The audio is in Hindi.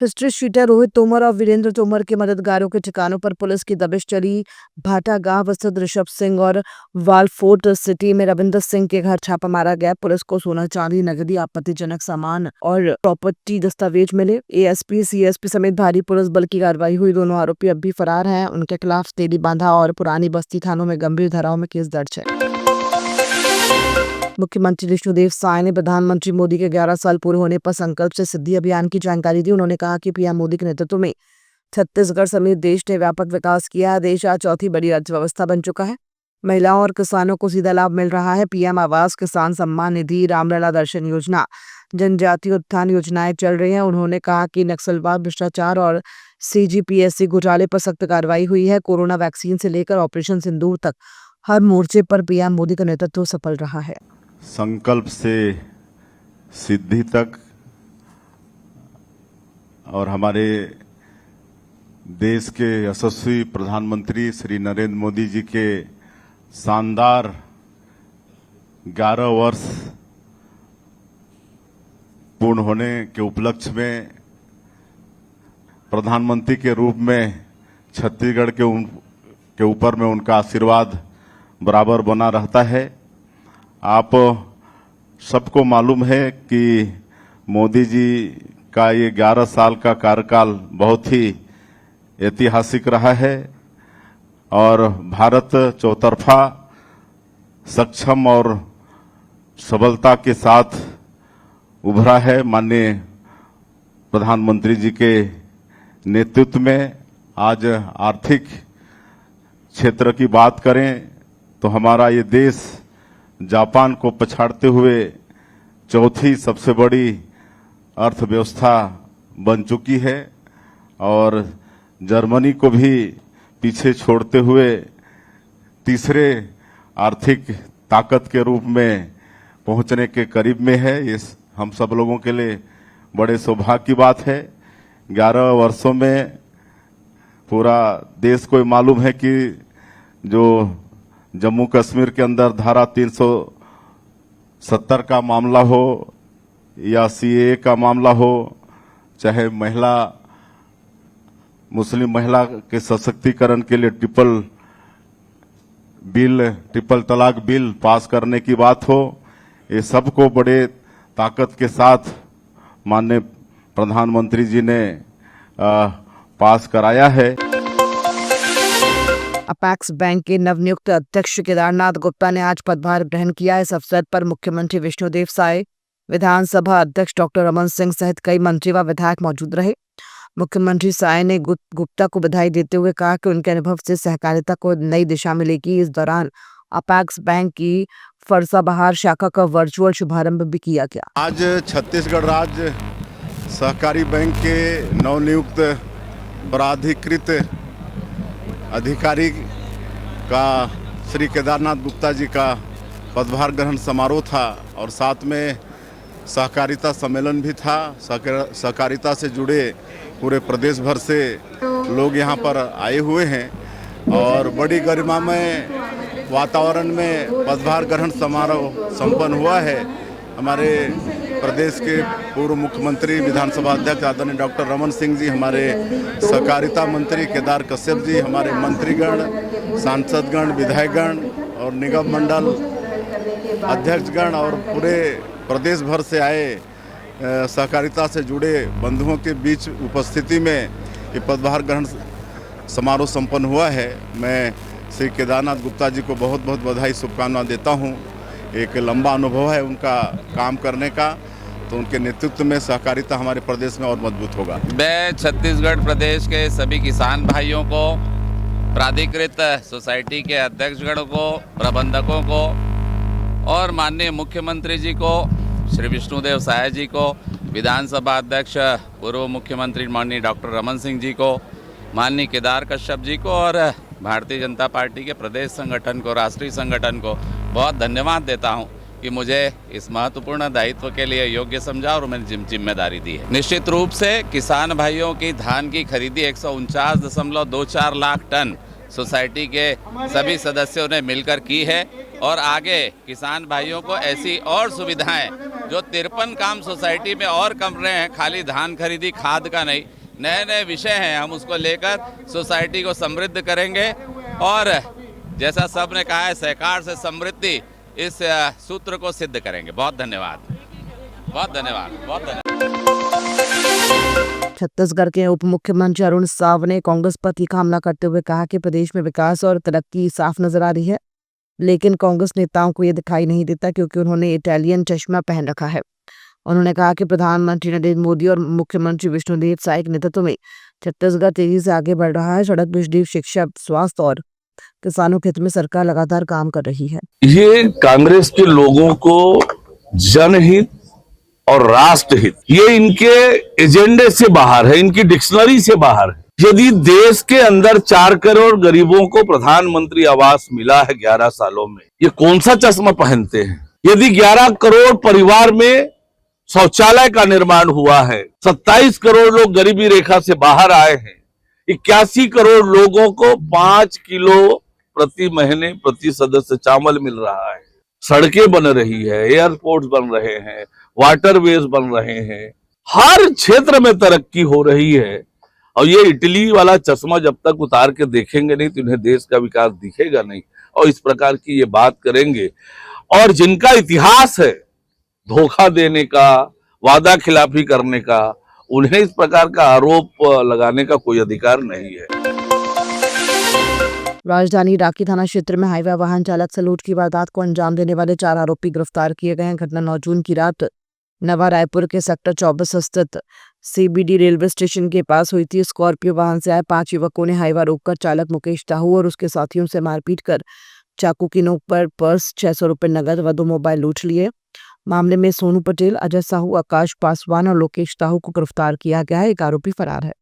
हिस्ट्री शीटर रोहित तोमर और वीरेंद्र तोमर के मददगारों के ठिकानों पर पुलिस की दबिश चली। भाटा गांव स्थित ऋषभ सिंह और वालफोर्ट सिटी में रविंद्र सिंह के घर छापा मारा गया। पुलिस को सोना चांदी नकदी आपत्तिजनक सामान और प्रॉपर्टी दस्तावेज मिले। एएसपी सीएसपी समेत भारी पुलिस बल की कार्रवाई हुई। दोनों आरोपी अब भी फरार हैं। उनके खिलाफ तेली बांधा और पुरानी बस्ती थानों में गंभीर धाराओं में केस दर्ज है। मुख्यमंत्री विष्णुदेव साय ने प्रधानमंत्री मोदी के 11 साल पूरे होने पर संकल्प से सिद्धि अभियान की जानकारी दी। उन्होंने कहा कि पीएम मोदी के नेतृत्व में छत्तीसगढ़ समेत देश ने व्यापक विकास किया है। देश आज चौथी बड़ी अर्थव्यवस्था बन चुका है। महिलाओं और किसानों को सीधा लाभ मिल रहा है। पीएम आवास, किसान सम्मान निधि, रामलला दर्शन योजना, जनजातीय उत्थान योजनाएं चल रही हैं। उन्होंने कहा कि नक्सलवाद, भ्रष्टाचार और सीजीपीएससी घोटाले पर सख्त कार्रवाई हुई है। कोरोना वैक्सीन से लेकर ऑपरेशन सिंदूर तक हर मोर्चे पर पीएम मोदी का नेतृत्व सफल रहा है। संकल्प से सिद्धि तक और हमारे देश के यशस्वी प्रधानमंत्री श्री नरेंद्र मोदी जी के शानदार 11 वर्ष पूर्ण होने के उपलक्ष्य में प्रधानमंत्री के रूप में छत्तीसगढ़ के ऊपर में उनका आशीर्वाद बराबर बना रहता है। आप सबको मालूम है कि मोदी जी का ये 11 साल का कार्यकाल बहुत ही ऐतिहासिक रहा है और भारत चौतरफा सक्षम और सबलता के साथ उभरा है। माननीय प्रधानमंत्री जी के नेतृत्व में आज आर्थिक क्षेत्र की बात करें तो हमारा ये देश जापान को पछाड़ते हुए चौथी सबसे बड़ी अर्थव्यवस्था बन चुकी है और जर्मनी को भी पीछे छोड़ते हुए तीसरे आर्थिक ताकत के रूप में पहुंचने के करीब में है। ये हम सब लोगों के लिए बड़े सौभाग्य की बात है। 11 वर्षों में पूरा देश को मालूम है कि जो जम्मू कश्मीर के अंदर धारा 370 का मामला हो या सीएए का मामला हो, चाहे मुस्लिम महिला के सशक्तिकरण के लिए ट्रिपल तलाक बिल पास करने की बात हो, ये सबको बड़े ताकत के साथ माननीय प्रधानमंत्री जी ने पास कराया है। अपेक्स बैंक के नवनियुक्त अध्यक्ष केदारनाथ गुप्ता ने आज पदभार ग्रहण किया। इस अवसर पर मुख्यमंत्री विष्णुदेव साय, विधानसभा अध्यक्ष डॉक्टर रमन सिंह सहित कई मंत्री व विधायक मौजूद रहे। मुख्यमंत्री साय ने गुप्ता को बधाई देते हुए कहा कि उनके अनुभव से सहकारिता को नई दिशा मिलेगी। इस दौरान अपेक्स बैंक की फरसाबहार शाखा का वर्चुअल शुभारंभ भी किया गया। आज छत्तीसगढ़ राज्य सहकारी बैंक के नवनियुक्त पदाधिकृत अधिकारी का श्री केदारनाथ गुप्ता जी का पदभार ग्रहण समारोह था और साथ में सहकारिता सम्मेलन भी था। सहकारिता से जुड़े पूरे प्रदेश भर से लोग यहाँ पर आए हुए हैं और बड़ी गरिमामय वातावरण में पदभार ग्रहण समारोह संपन्न हुआ है। हमारे प्रदेश के पूर्व मुख्यमंत्री विधानसभा अध्यक्ष आदरणीय डॉक्टर रमन सिंह जी, हमारे सहकारिता मंत्री केदार कश्यप जी, हमारे मंत्रीगण, सांसदगण, विधायकगण और निगम मंडल अध्यक्षगण और पूरे प्रदेश भर से आए सहकारिता से जुड़े बंधुओं के बीच उपस्थिति में ये पदभार ग्रहण समारोह संपन्न हुआ है। मैं श्री केदारनाथ गुप्ता जी को बहुत बहुत बधाई, शुभकामनाएं देता हूँ। एक लंबा अनुभव है उनका काम करने का, तो उनके नेतृत्व में सहकारिता हमारे प्रदेश में और मजबूत होगा। मैं छत्तीसगढ़ प्रदेश के सभी किसान भाइयों को, प्राधिकृत सोसाइटी के अध्यक्षगणों को, प्रबंधकों को और माननीय मुख्यमंत्री जी को, श्री विष्णुदेव साय जी को, विधानसभा अध्यक्ष पूर्व मुख्यमंत्री माननीय डॉक्टर रमन सिंह जी को, माननीय केदार कश्यप जी को और भारतीय जनता पार्टी के प्रदेश संगठन को, राष्ट्रीय संगठन को बहुत धन्यवाद देता हूं कि मुझे इस महत्वपूर्ण दायित्व के लिए योग्य समझा और मैंने जिम्मेदारी दी है। निश्चित रूप से किसान भाइयों की धान की खरीदी 149.24 लाख टन सोसाइटी के सभी सदस्यों ने मिलकर की है और आगे किसान भाइयों को ऐसी और सुविधाएं जो 53 काम सोसाइटी में और कर रहे हैं, खाली धान खरीदी खाद का नहीं, नए नए विषय हैं, हम उसको लेकर सोसाइटी को समृद्ध करेंगे। और जैसा सब ने कहा है, सहकार से समृद्धि, इस सूत्र को सिद्ध करेंगे। बहुत धन्यवाद, बहुत धन्यवाद, बहुत धन्यवाद। छत्तीसगढ़ के उप मुख्यमंत्री अरुण साव ने कांग्रेस पर तीखा हमला करते हुए कहा कि प्रदेश में विकास और तरक्की साफ नजर आ रही है, लेकिन कांग्रेस नेताओं को यह दिखाई नहीं देता क्योंकि उन्होंने इटालियन चश्मा पहन रखा है। उन्होंने कहा कि प्रधानमंत्री नरेंद्र मोदी और मुख्यमंत्री विष्णुदेव साय के नेतृत्व में छत्तीसगढ़ तेजी से आगे बढ़ रहा है। सड़क, बिजली, शिक्षा, स्वास्थ्य और किसानों के हित में सरकार लगातार काम कर रही है। ये कांग्रेस के लोगों को जनहित और राष्ट्रहित, ये इनके एजेंडे से बाहर है, इनकी डिक्शनरी से बाहर है। यदि देश के अंदर 4 करोड़ गरीबों को प्रधानमंत्री आवास मिला है 11 सालों में, ये कौन सा चश्मा पहनते हैं? यदि 11 करोड़ परिवार में शौचालय का निर्माण हुआ है, 27 करोड़ लोग गरीबी रेखा से बाहर आए हैं, 81 करोड़ लोगों को 5 किलो प्रति महीने प्रति सदस्य चावल मिल रहा है, सड़कें बन रही है, एयरपोर्ट बन रहे हैं, वाटरवेज बन रहे हैं, हर क्षेत्र में तरक्की हो रही है। और ये इटली वाला चश्मा जब तक उतार के देखेंगे नहीं तो इन्हें देश का विकास दिखेगा नहीं, और इस प्रकार की ये बात करेंगे। और जिनका इतिहास है धोखा देने का, वादा खिलाफी करने का, उन्हें इस प्रकार का आरोप लगाने का कोई अधिकार नहीं है। राजधानी रांची थाना क्षेत्र में हाईवे वाहन चालक से लूट की वारदात को अंजाम देने वाले 4 आरोपी गिरफ्तार किए गए हैं। घटना 9 जून की रात नवा रायपुर के सेक्टर 24 स्थित सीबीडी रेलवे स्टेशन के पास हुई थी। स्कॉर्पियो वाहन से आए 5 युवकों ने हाईवा रोककर चालक मुकेश साहू और उसके साथियों से मारपीट कर चाकू की नोक पर पर्स, 600 रुपए नगद व 2 मोबाइल लूट लिए। मामले में सोनू पटेल, अजय साहू, आकाश पासवान और लोकेश साहू को गिरफ्तार किया गया है। एक आरोपी फरार है।